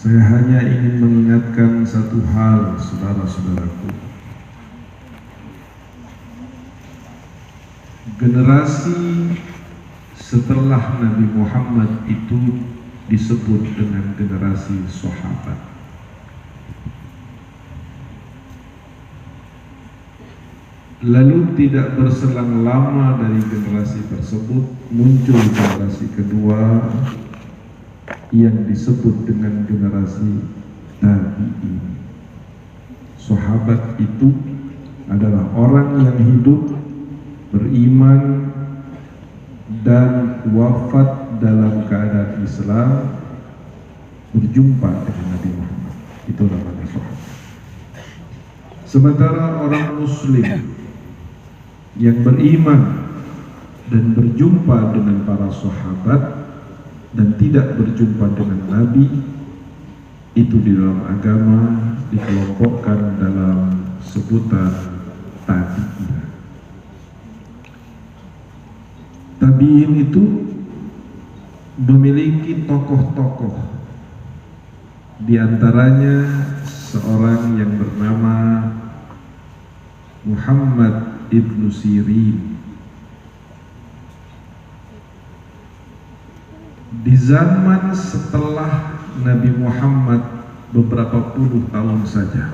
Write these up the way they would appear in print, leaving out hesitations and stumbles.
Saya hanya ingin mengingatkan satu hal, saudara-saudaraku. Generasi setelah Nabi Muhammad itu disebut dengan generasi sahabat. Lalu tidak berselang lama dari generasi tersebut muncul generasi kedua yang disebut dengan generasi tabi'in. Sahabat itu adalah orang yang hidup, beriman, dan wafat dalam keadaan Islam, berjumpa dengan Nabi Muhammad. Itu namanya sahabat. Sementara orang Muslim yang beriman dan berjumpa dengan para sahabat dan tidak berjumpa dengan Nabi, itu di dalam agama dikelompokkan dalam sebutan tabi'in. Tabi'in itu memiliki tokoh-tokoh, di antaranya seorang yang bernama Muhammad ibnu Sirin. Di zaman setelah Nabi Muhammad beberapa puluh tahun saja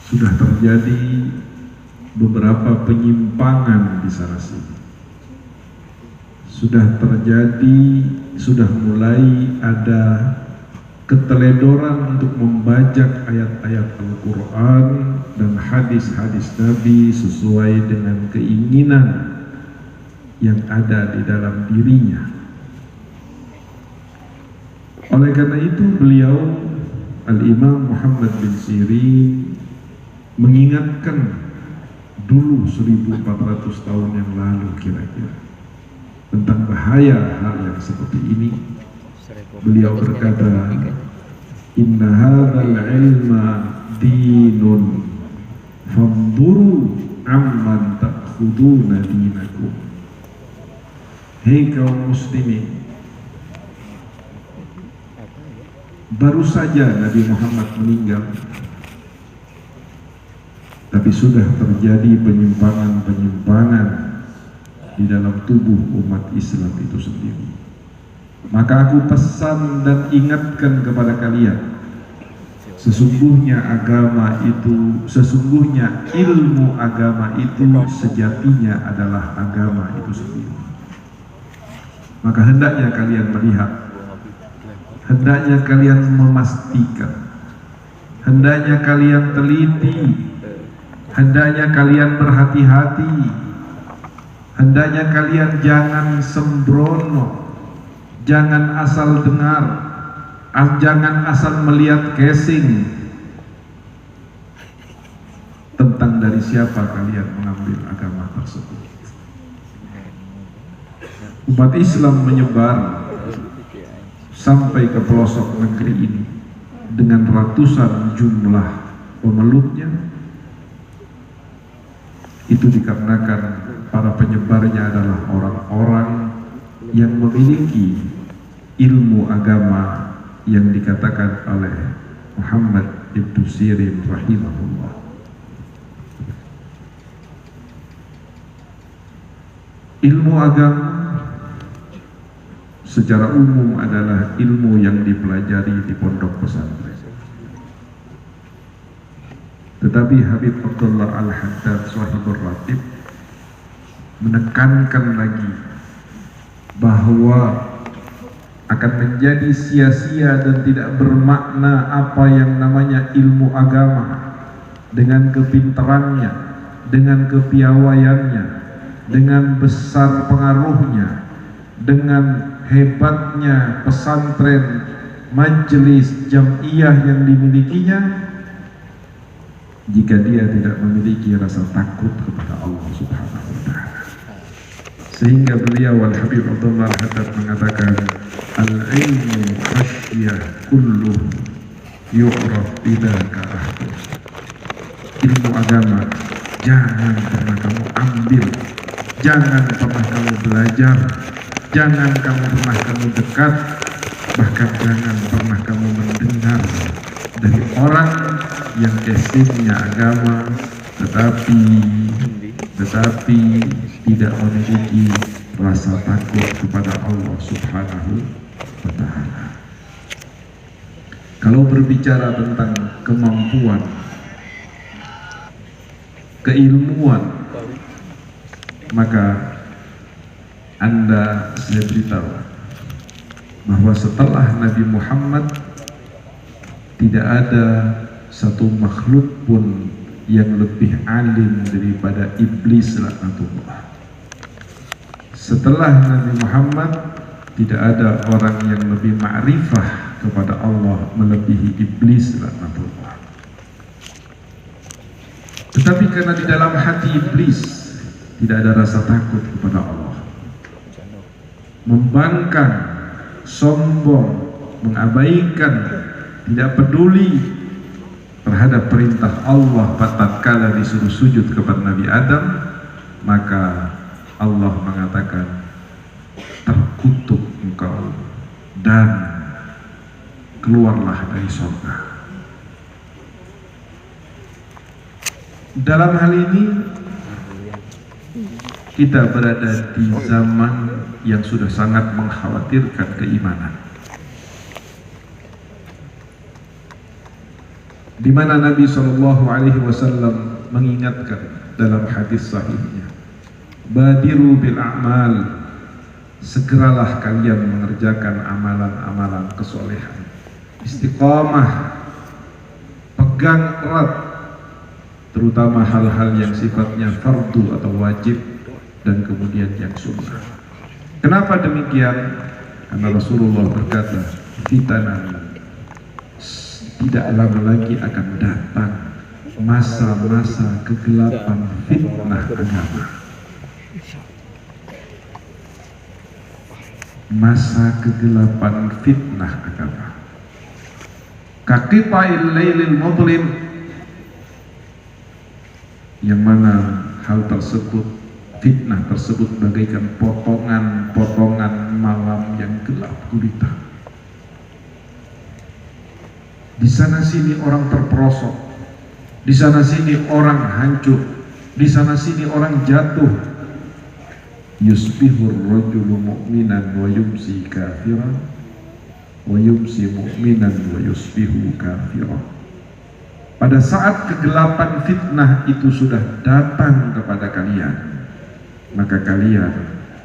sudah terjadi beberapa penyimpangan di sana sini. Sudah mulai ada keteledoran untuk membajak ayat-ayat Al-Quran dan hadis-hadis Nabi sesuai dengan keinginan yang ada di dalam dirinya. Oleh karena itu beliau Al-Imam Muhammad bin Sirin mengingatkan dulu 1400 tahun yang lalu kira-kira tentang bahaya hal yang seperti ini. Beliau berkata, "Inna hadzal ilma dinun fanzuru amman ta'khuduna dinakum." Hei kaum muslimin, baru saja Nabi Muhammad meninggal, tapi sudah terjadi penyimpangan-penyimpangan di dalam tubuh umat Islam itu sendiri. Maka aku pesan dan ingatkan kepada kalian, sesungguhnya ilmu agama itu sejatinya adalah agama itu sendiri. Maka hendaknya kalian melihat, hendaknya kalian memastikan, hendaknya kalian teliti, hendaknya kalian berhati-hati, hendaknya kalian jangan sembrono, jangan asal dengar, jangan asal melihat casing tentang dari siapa kalian mengambil agama tersebut. Umat Islam menyebar sampai ke pelosok negeri ini dengan ratusan jumlah pemeluknya. Itu dikarenakan para penyebarnya adalah orang-orang yang memiliki ilmu agama yang dikatakan oleh Muhammad ibnu Sirin rahimahullah. Ilmu agama secara umum adalah ilmu yang dipelajari di pondok pesantren. Tetapi Habib Abdullah Al-Haddad Shahibur Ratib menekankan lagi bahwa akan menjadi sia-sia dan tidak bermakna apa yang namanya ilmu agama dengan kepintarannya, dengan kepiawaiannya, dengan besar pengaruhnya, dengan hebatnya pesantren, majelis, jam'iyah yang dimilikinya, jika dia tidak memiliki rasa takut kepada Allah Subhanahu wa Ta'ala. Sehingga beliau Al-Habib Abdullah Al-Haddad mengatakan, al-ilmu khasyah kulluh yu'raf bidaka ahdu. Ilmu agama jangan pernah kamu ambil, jangan pernah kamu belajar, jangan pernah kamu dekat Bahkan jangan pernah kamu mendengar dari orang yang casingnya agama tetapi tidak memiliki rasa takut kepada Allah Subhanahu wa Ta'ala. Kalau berbicara tentang kemampuan, keilmuan, maka saya beritahu bahwa setelah Nabi Muhammad tidak ada satu makhluk pun yang lebih alim daripada iblis laknatullah. Setelah Nabi Muhammad tidak ada orang yang lebih ma'rifah kepada Allah melebihi iblis laknatullah. Tetapi karena di dalam hati iblis tidak ada rasa takut kepada Allah, membangkang, sombong, mengabaikan, tidak peduli terhadap perintah Allah tatkala disuruh sujud kepada Nabi Adam, maka Allah mengatakan, terkutuk engkau dan keluarlah dari surga. Dalam hal ini kita berada di zaman yang sudah sangat mengkhawatirkan keimanan, di mana Nabi SAW mengingatkan dalam hadis sahihnya, badiru bil a'mal, segeralah kalian mengerjakan amalan-amalan kesolehan, istiqamah, pegang erat, terutama hal-hal yang sifatnya fardu atau wajib dan kemudian yang sunnah. Kenapa demikian? Karena Rasulullah berkata, fitanan, tidak lama lagi akan datang masa-masa kegelapan fitnah agama. Masa kegelapan fitnah agama. Kaqita'il lailil mudlim, yang mana hal tersebut, fitnah tersebut bagaikan potongan-potongan malam yang gelap gulita. Di sana sini orang terperosok, di sana sini orang hancur, di sana sini orang jatuh. Yusbihur rajulu mu'minan wa yumsi kafiran, wa yumsi mu'minan wa yusbihu kafiran. Pada saat kegelapan fitnah itu sudah datang kepada kalian, maka kalian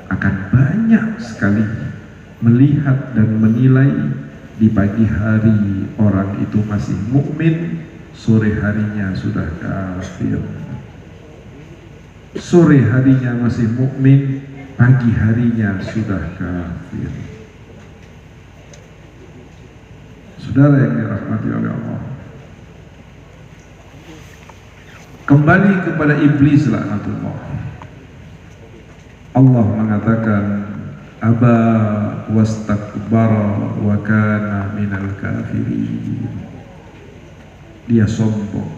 akan banyak sekali melihat dan menilai di pagi hari orang itu masih mukmin, sore harinya sudah kafir. Sore harinya masih mukmin, pagi harinya sudah kafir. Saudara yang dirahmati oleh Allah, kembali kepada iblis laknatullah. Allah mengatakan, aba wastakbara wa kana minal kafirin. Dia sombong,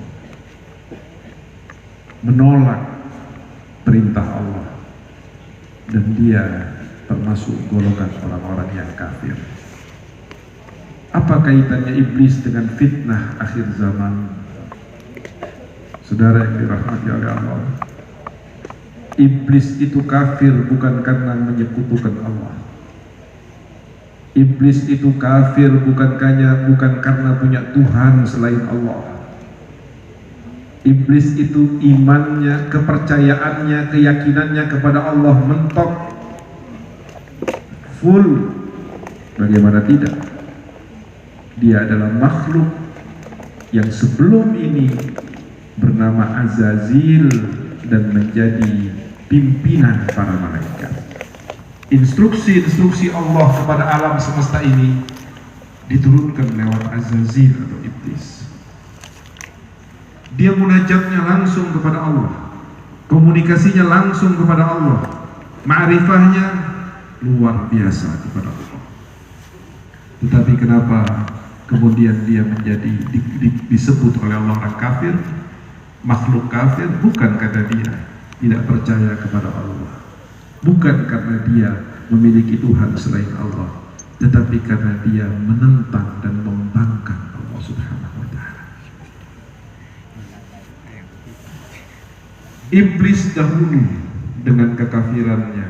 menolak perintah Allah, dan dia termasuk golongan orang-orang yang kafir. Apa kaitannya iblis dengan fitnah akhir zaman? Saudara yang dirahmati oleh Allah, iblis itu kafir bukan karena menyekutukan Allah. Iblis itu kafir bukan karena punya Tuhan selain Allah. Iblis itu imannya, kepercayaannya, keyakinannya kepada Allah mentok, full. Bagaimana tidak? Dia adalah makhluk yang sebelum ini bernama Azazil dan menjadi pimpinan para malaikat. Instruksi-instruksi Allah kepada alam semesta ini diturunkan lewat Azazil atau iblis. Dia munajatnya langsung kepada Allah, komunikasinya langsung kepada Allah, ma'rifahnya luar biasa kepada Allah. Tetapi kenapa kemudian dia menjadi disebut oleh Allah orang kafir, makhluk kafir? Bukan karena dia tidak percaya kepada Allah, bukan karena dia memiliki Tuhan selain Allah, tetapi karena dia menentang dan membangkang Allah Subhanahu wa Ta'ala. Iblis dahulu dengan kekafirannya,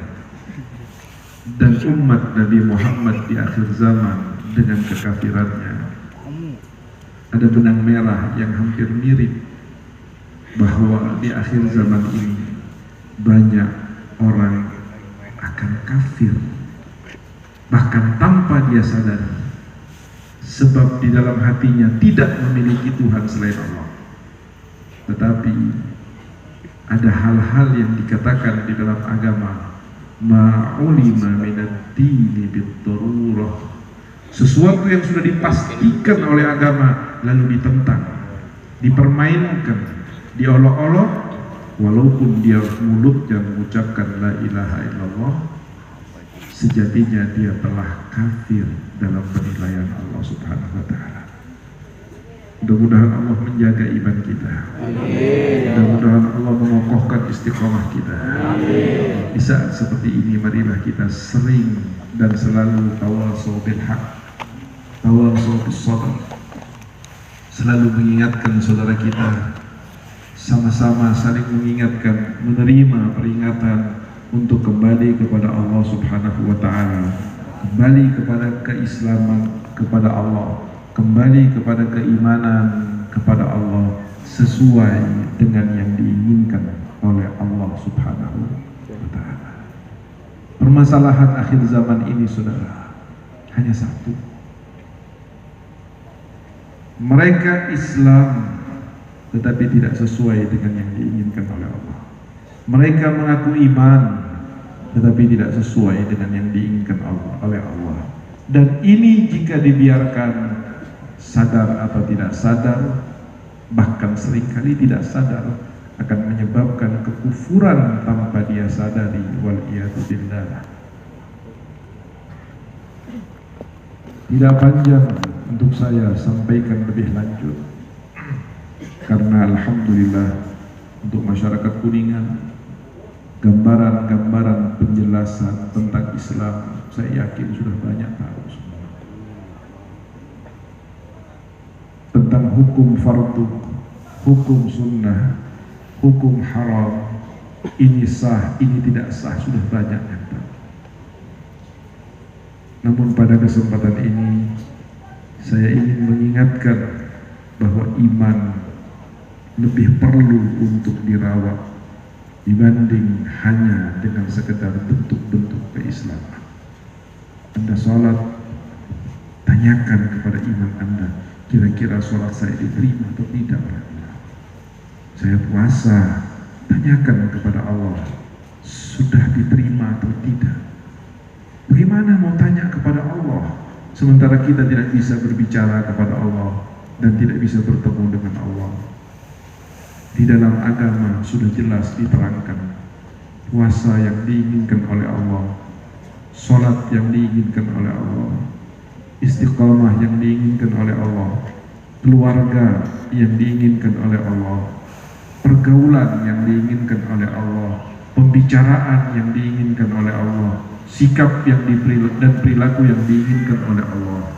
dan umat Nabi Muhammad di akhir zaman dengan kekafirannya. Ada benang merah yang hampir mirip, bahwa di akhir zaman ini banyak orang akan kafir, bahkan tanpa dia sadari, sebab di dalam hatinya tidak memiliki Tuhan selain Allah. Tetapi ada hal-hal yang dikatakan di dalam agama, ma'ulima minad-dini bid-darurah, sesuatu yang sudah dipastikan oleh agama lalu ditentang, dipermainkan, diolok-olok, walaupun dia mulutnya mengucapkan la ilaha illallah, sejatinya dia telah kafir dalam penilaian Allah Subhanahu wa Ta'ala. Mudah-mudahan Allah menjaga iman kita. Mudah-mudahan Allah mengokohkan istiqamah kita. Di saat seperti ini, marilah kita sering dan selalu tawasau bil haq, tawasau bis sabr, selalu mengingatkan saudara kita, sama-sama saling mengingatkan, menerima peringatan untuk kembali kepada Allah Subhanahu wa Ta'ala, kembali kepada keislaman, kepada Allah, kembali kepada keimanan kepada Allah sesuai dengan yang diinginkan oleh Allah Subhanahu wa Ta'ala. Permasalahan akhir zaman ini, saudara, hanya satu. Mereka Islam tetapi tidak sesuai dengan yang diinginkan oleh Allah. Mereka mengaku iman tetapi tidak sesuai dengan yang diinginkan oleh Allah. Dan ini jika dibiarkan, sadar atau tidak sadar, bahkan seringkali tidak sadar, akan menyebabkan kekufuran tanpa dia sadari, wal-iyadu billah. Tidak panjang untuk saya sampaikan lebih lanjut, karena alhamdulillah untuk masyarakat Kuningan, gambaran-gambaran penjelasan tentang Islam saya yakin sudah banyak tahu semua. Tentang hukum fardu, hukum sunnah, hukum haram, ini sah, ini tidak sah, sudah banyak yang tahu. Namun pada kesempatan ini saya ingin mengingatkan bahwa iman lebih perlu untuk dirawat dibanding hanya dengan sekedar bentuk-bentuk keislaman. Anda sholat, tanyakan kepada iman Anda, kira-kira sholat saya diterima atau tidak? Saya puasa, tanyakan kepada Allah, sudah diterima atau tidak? Bagaimana mau tanya kepada Allah sementara kita tidak bisa berbicara kepada Allah dan tidak bisa bertemu dengan Allah? Di dalam agama sudah jelas diterangkan, puasa yang diinginkan oleh Allah, sholat yang diinginkan oleh Allah, istiqamah yang diinginkan oleh Allah, keluarga yang diinginkan oleh Allah, pergaulan yang diinginkan oleh Allah, pembicaraan yang diinginkan oleh Allah, sikap yang dan perilaku yang diinginkan oleh Allah.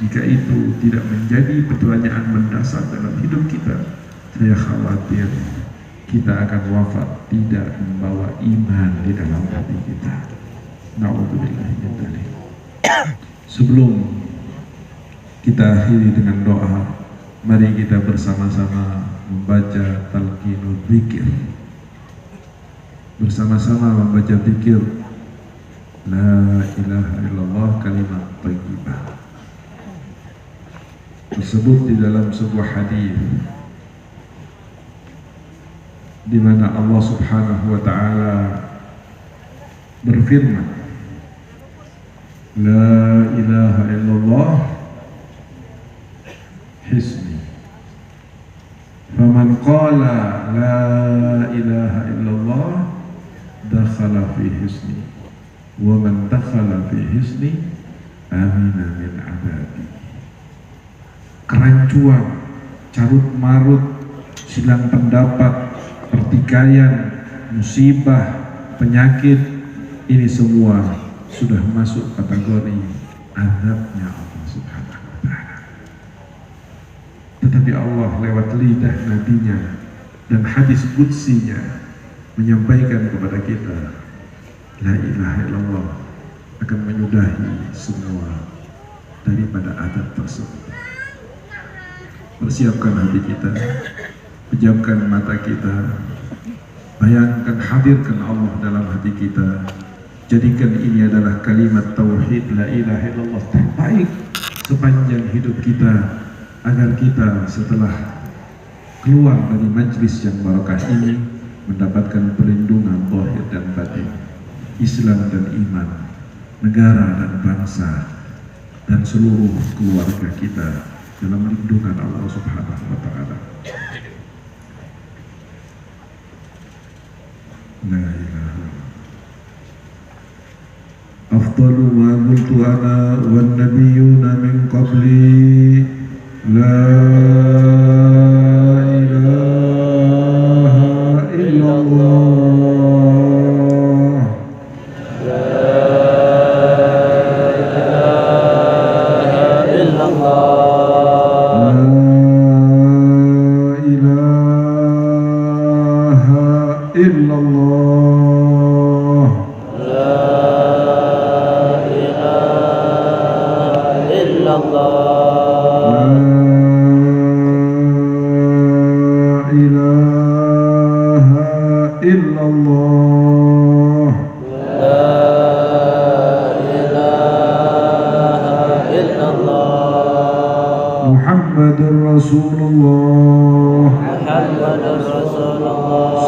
Jika itu tidak menjadi pertanyaan mendasar dalam hidup kita, saya khawatir kita akan wafat tidak membawa iman di dalam hati kita. Na'udzubillah min dzalik. Sebelum kita akhiri dengan doa, mari kita bersama-sama membaca talqinul dzikir. Bersama-sama membaca dzikir la ilaha illallah, kalimat thayyibah. Tersebut di dalam sebuah hadis di mana Allah Subhanahu wa Ta'ala berfirman, la ilaha illallah hisni, faman qala la ilaha illallah dakhala fi hisni, wa man dakhala fi hisni amina min adabi. Kerancuan, carut marut, silang pendapat, pertikaian, musibah, penyakit, ini semua sudah masuk kategori azabnya Allah Subhanahu wa Ta'ala. Tetapi Allah lewat lidah nabinya dan hadis qudsinya menyampaikan kepada kita, la ilaha illallah akan menyudahi semua daripada adab tersebut. Persiapkan hati kita, pejamkan mata kita, bayangkan, hadirkan Allah dalam hati kita. Jadikan ini adalah kalimat tauhid la ilaha illallah terbaik sepanjang hidup kita, agar kita setelah keluar dari majlis yang barakah ini mendapatkan perlindungan zahir dan batin, Islam dan iman, negara dan bangsa, dan seluruh keluarga kita dalam lindungan Allah Subhanahu wa Ta'ala. La ilaha afdalu ma qultu ana wan nabiyyuna min qabli la ilaha illallah Muhammadur Rasulullah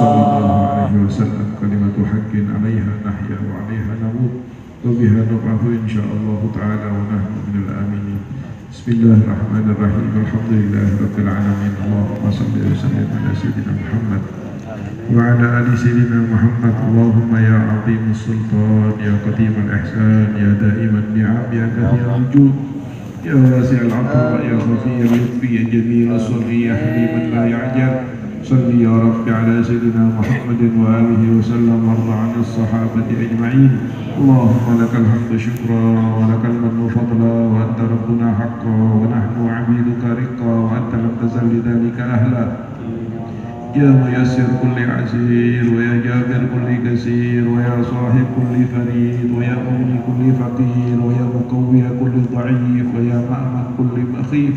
sallallahu alaihi wasallam. Kalimatu haqqin 'alaiha nahya wa 'alaiha namut wa biha nub'athu insyaallah ta'ala wa nahnu minal aminin. Bismillahirrahmanirrahim. Alhamdulillahi rabbil alamin. Allahumma shalli wa sallim ala sayyidina Muhammad wa ala ali sayyidina Muhammad. Allahumma ya 'azimus sultan, ya qadimal ihsan, ya daiman ni'am, ya kathirul jud, ya wasi'al 'afwa, ya khafiyal lutfi, ya jamil as-sunni, ya haliman la ya'jab. Salli ya Rabbi ala sayyidina Muhammadin wa alihi wa sallam warda 'anil sahabati ajma'in. Allahumma lakal hamdu syukra wa lakal mannu fadla wa anta rabbuna haqqa wa nahnu 'abiduka riqqa wa anta lam tazal lidhalika ahla. Ya muyassir kulli 'asir wa ya jabir kulli kasir wa ya sahib kulli farid wa ya mughni kulli faqir wa ya muqawwiya kulli dha'if wa ya ma'man kulli makhif.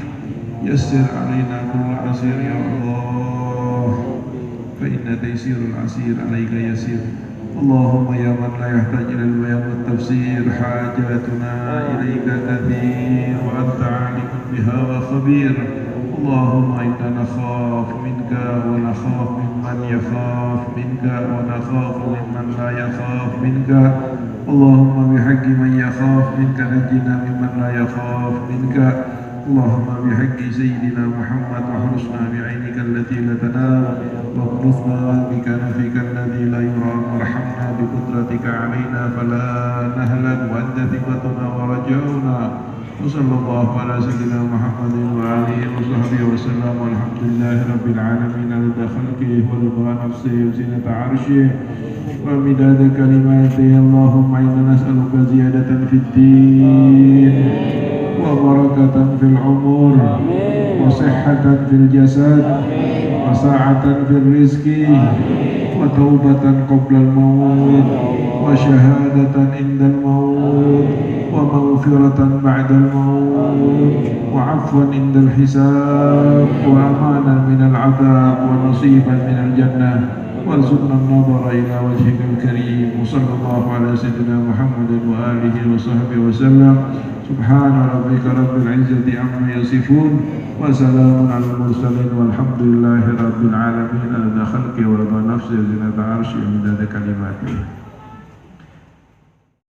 Yassir 'alaina kulla 'asir ya Allah, fa inna taysirul 'asir 'alaika yasir. Allahumma ya man la yahtaj ila al-bayan wa tafsir, hajatuna ilayka kathir wa anta 'alimun biha wa khabir. Allahumma inna nakhaf minka wa nakhaf mimman yakhaf minka wa nakhaf mimman la yakhaf minka. Allahumma bihaqqi man yakhaf minka najjina mimman la yakhaf minka. Allahumma bihaqqi sayyidina Muhammad wa husna bi'ainika allati la tanam wa khulufna bika nafika alladhi la yuram warhamna bi qudratika 'alaina fala nahlan wa anta thiqatuna wa raja'una. Wa sallallahu ala sayyidina Muhammadin wa alihi wa sahbihi wa sallam. Walhamdulillahi rabbil alamin adada khalqihi wa ridha nafsihi wa zinata 'arsyihi wa midada kalimatihi. Allahumma inna nas'aluka ziyadatan fid din wa barakatan fil umur wa sihhatan fil jasad wa sa'atan fil rizqi wa taubatan qabla al maut wa syahadatan inda al maut wa maghfiratan ba'da al maut wa 'afwan inda al hisab wa amanan min al 'adab wa nasiban min al jannah. وارزقنا النظر إلى وجهك الكريم. وصلى الله على سيدنا محمد وآله وصحبه وسلم. سبحان ربك رب العزة عما يصفون وسلام على المرسلين والحمد لله رب العالمين. عدد خلقه ورضا نفسه وزنة عرشه ومداد كلماته.